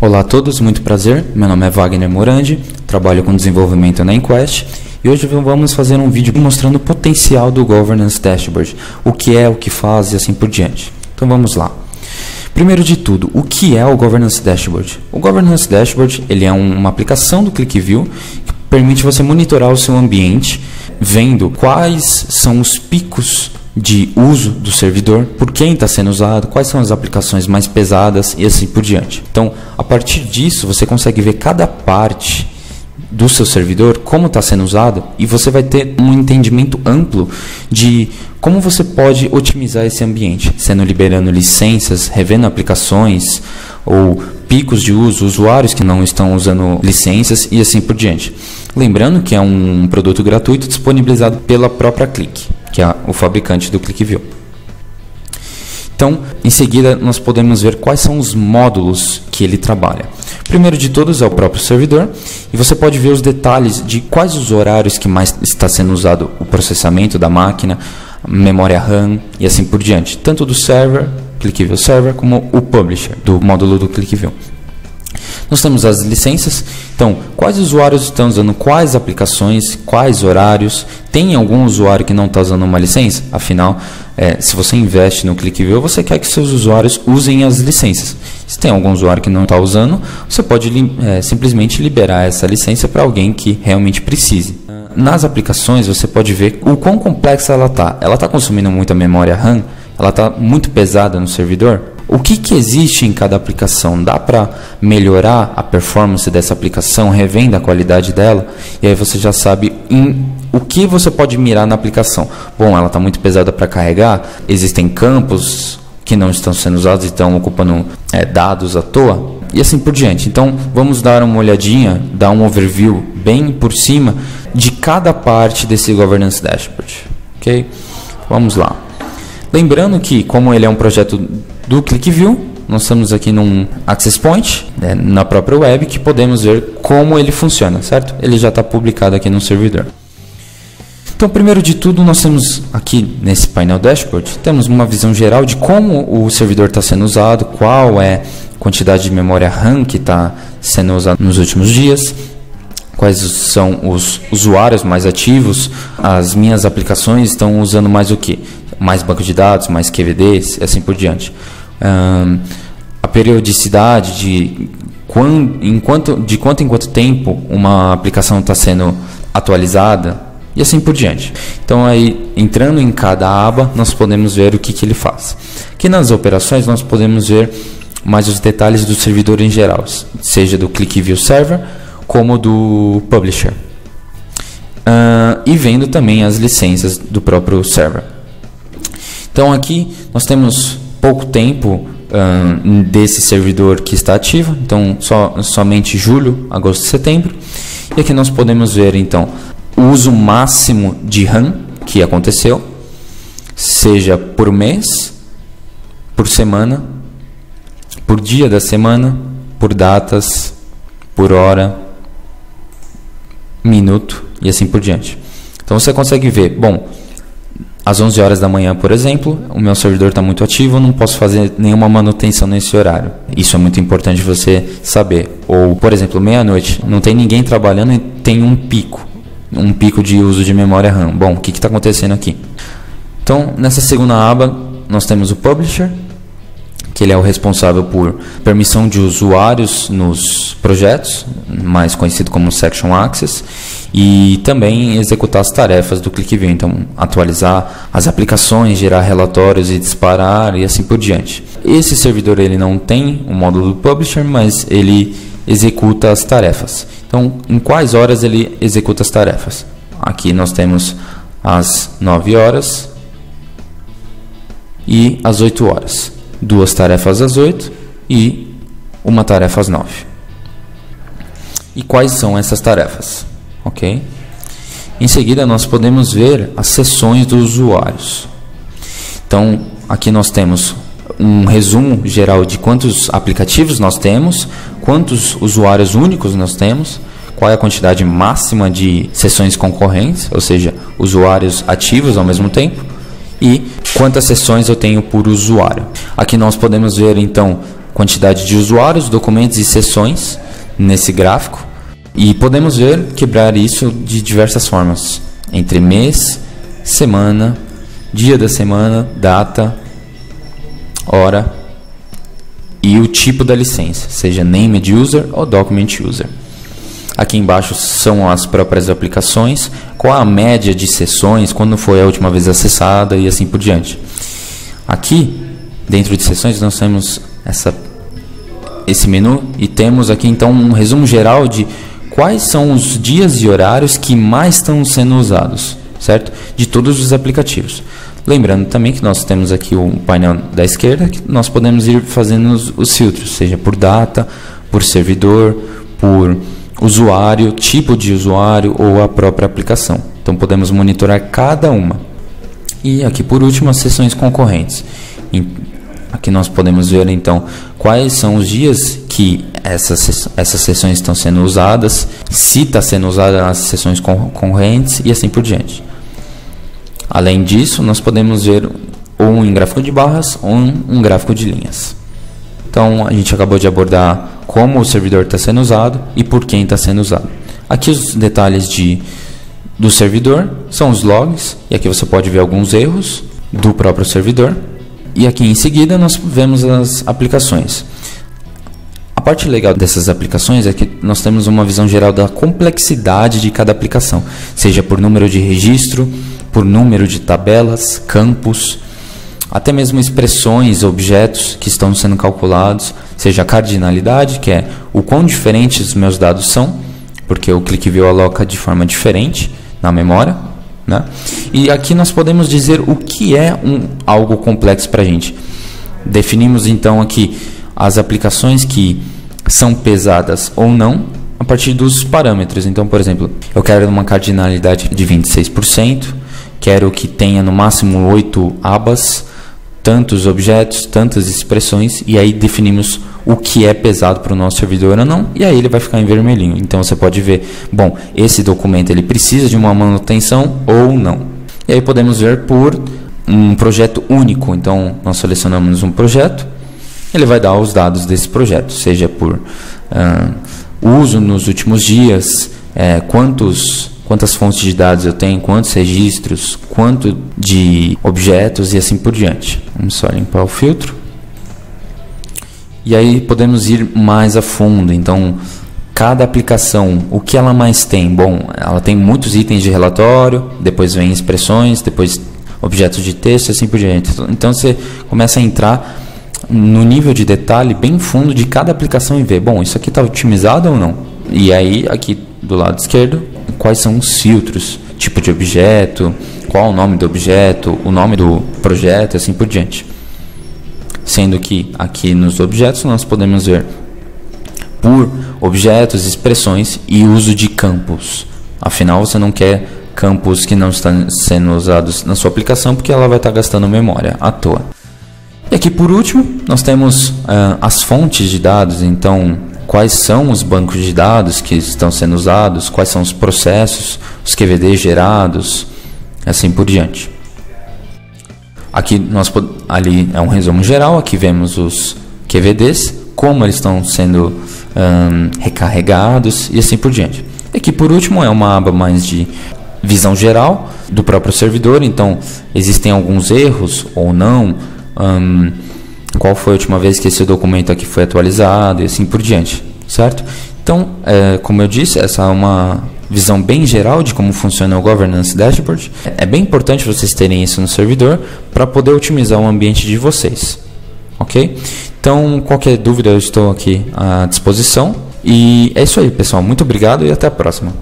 Olá a todos, muito prazer, meu nome é Wagner Morandi, trabalho com desenvolvimento na Enquest e hoje vamos fazer um vídeo mostrando o potencial do Governance Dashboard, o que é, o que faz e assim por diante. Então vamos lá. Primeiro de tudo, o que é o Governance Dashboard? O Governance Dashboard ele é uma aplicação do QlikView que permite você monitorar o seu ambiente, vendo quais são os picos de uso do servidor, por quem está sendo usado, quais são as aplicações mais pesadas e assim por diante. Então, a partir disso, você consegue ver cada parte do seu servidor, como está sendo usado, e você vai ter um entendimento amplo de como você pode otimizar esse ambiente, sendo liberando licenças, revendo aplicações ou picos de uso, usuários que não estão usando licenças e assim por diante. Lembrando que é um produto gratuito disponibilizado pela própria Qlik, que é o fabricante do QlikView. Então, em seguida, nós podemos ver quais são os módulos que ele trabalha. Primeiro de todos é o próprio servidor, e você pode ver os detalhes de quais os horários que mais está sendo usado o processamento da máquina, memória RAM e assim por diante, tanto do server, QlikView Server, como o publisher do módulo do QlikView. Nós temos as licenças, então quais usuários estão usando quais aplicações, quais horários, tem algum usuário que não está usando uma licença? Afinal, se você investe no QlikView, você quer que seus usuários usem as licenças. Se tem algum usuário que não está usando, você pode simplesmente liberar essa licença para alguém que realmente precise. Nas aplicações você pode ver o quão complexa ela está. Ela está consumindo muita memória RAM? Ela está muito pesada no servidor? O que existe em cada aplicação? Dá para melhorar a performance dessa aplicação, revendo a qualidade dela? E aí você já sabe o que você pode mirar na aplicação. Bom, ela está muito pesada para carregar, existem campos que não estão sendo usados e estão ocupando dados à toa, e assim por diante. Então, vamos dar uma olhadinha, dar um overview bem por cima de cada parte desse Governance Dashboard. Ok? Vamos lá. Lembrando que, como ele é um projeto do QlikView, nós estamos aqui num Access Point, na própria web, que podemos ver como ele funciona, certo? Ele já está publicado aqui no servidor. Então, primeiro de tudo, nós temos aqui nesse painel Dashboard, temos uma visão geral de como o servidor está sendo usado, qual é a quantidade de memória RAM que está sendo usada nos últimos dias, quais são os usuários mais ativos, as minhas aplicações estão usando mais o que? Mais banco de dados, mais QVDs e assim por diante. A periodicidade de quanto em quanto tempo uma aplicação está sendo atualizada e assim por diante. Então, aí, entrando em cada aba, nós podemos ver o que ele faz. Aqui nas operações, nós podemos ver mais os detalhes do servidor em geral, seja do QlikView Server como do Publisher. E vendo também as licenças do próprio server. Então, aqui nós temos pouco tempo desse servidor que está ativo, então somente julho, agosto e setembro. E aqui nós podemos ver então o uso máximo de RAM que aconteceu, seja por mês, por semana, por dia da semana, por datas, por hora, minuto e assim por diante. Então você consegue ver, bom, às 11 horas da manhã, por exemplo, o meu servidor está muito ativo, eu não posso fazer nenhuma manutenção nesse horário. Isso é muito importante você saber. Ou, por exemplo, meia-noite, não tem ninguém trabalhando e tem um pico de uso de memória RAM. Bom, o que está acontecendo aqui? Então, nessa segunda aba, nós temos o Publisher, que ele é o responsável por permissão de usuários nos projetos, mais conhecido como Section Access, e também executar as tarefas do QlikView, então atualizar as aplicações, gerar relatórios e disparar e assim por diante. Esse servidor ele não tem o módulo do Publisher, mas ele executa as tarefas. Então, em quais horas ele executa as tarefas? Aqui nós temos às 9 horas e às 8 horas. 2 tarefas às 8 e uma tarefa às 9. E quais são essas tarefas? Ok? Em seguida, nós podemos ver as sessões dos usuários. Então, aqui nós temos um resumo geral de quantos aplicativos nós temos, quantos usuários únicos nós temos, qual é a quantidade máxima de sessões concorrentes, ou seja, usuários ativos ao mesmo tempo, e quantas sessões eu tenho por usuário. Aqui nós podemos ver então quantidade de usuários, documentos e sessões nesse gráfico. E podemos quebrar isso de diversas formas, entre mês, semana, dia da semana, data, hora e o tipo da licença, seja Named User ou Document User. Aqui embaixo são as próprias aplicações, qual a média de sessões, quando foi a última vez acessada e assim por diante. Aqui, dentro de sessões, nós temos esse menu e temos aqui então um resumo geral de quais são os dias e horários que mais estão sendo usados, certo? De todos os aplicativos. Lembrando também que nós temos aqui o painel da esquerda, que nós podemos ir fazendo os filtros, seja por data, por servidor, por usuário, tipo de usuário ou a própria aplicação. Então podemos monitorar cada uma. E aqui por último as sessões concorrentes. Aqui nós podemos ver então quais são os dias que essas sessões estão sendo usadas, se está sendo usada nas sessões concorrentes e assim por diante. Além disso, nós podemos ver ou em gráfico de barras ou um gráfico de linhas. Então a gente acabou de abordar como o servidor está sendo usado e por quem está sendo usado. Aqui os detalhes do servidor são os logs, e aqui você pode ver alguns erros do próprio servidor. E aqui em seguida nós vemos as aplicações. A parte legal dessas aplicações é que nós temos uma visão geral da complexidade de cada aplicação, seja por número de registro, por número de tabelas, campos, até mesmo expressões, objetos que estão sendo calculados, seja a cardinalidade, que é o quão diferentes os meus dados são, porque o ClickView aloca de forma diferente na memória, né? E aqui nós podemos dizer o que é algo complexo para a gente. Definimos então aqui as aplicações que são pesadas ou não a partir dos parâmetros. Então, por exemplo, eu quero uma cardinalidade de 26%, quero que tenha no máximo 8 abas, tantos objetos, tantas expressões, e aí definimos o que é pesado para o nosso servidor ou não, e aí ele vai ficar em vermelhinho. Então você pode ver, bom, esse documento ele precisa de uma manutenção ou não. E aí podemos ver por um projeto único. Então nós selecionamos um projeto, ele vai dar os dados desse projeto, seja por uso nos últimos dias, quantas fontes de dados eu tenho, quantos registros, quanto de objetos e assim por diante. Vamos só limpar o filtro. E aí podemos ir mais a fundo. Então, cada aplicação, o que ela mais tem? Bom, ela tem muitos itens de relatório, depois vem expressões, depois objetos de texto e assim por diante. Então, você começa a entrar no nível de detalhe bem fundo de cada aplicação e ver, bom, isso aqui está otimizado ou não? E aí, aqui do lado esquerdo, quais são os filtros, tipo de objeto, qual o nome do objeto, o nome do projeto e assim por diante. Sendo que aqui nos objetos nós podemos ver por objetos, expressões e uso de campos. Afinal, você não quer campos que não estão sendo usados na sua aplicação, porque ela vai estar gastando memória à toa. E aqui por último, nós temos as fontes de dados. Então, quais são os bancos de dados que estão sendo usados, quais são os processos, os QVDs gerados, assim por diante. Aqui ali é um resumo geral, aqui vemos os QVDs, como eles estão sendo recarregados e assim por diante. Aqui por último é uma aba mais de visão geral do próprio servidor, então existem alguns erros ou não, qual foi a última vez que esse documento aqui foi atualizado e assim por diante, certo? Então, como eu disse, essa é uma visão bem geral de como funciona o Governance Dashboard. É bem importante vocês terem isso no servidor para poder otimizar o ambiente de vocês, ok? Então, qualquer dúvida eu estou aqui à disposição. E é isso aí, pessoal. Muito obrigado e até a próxima.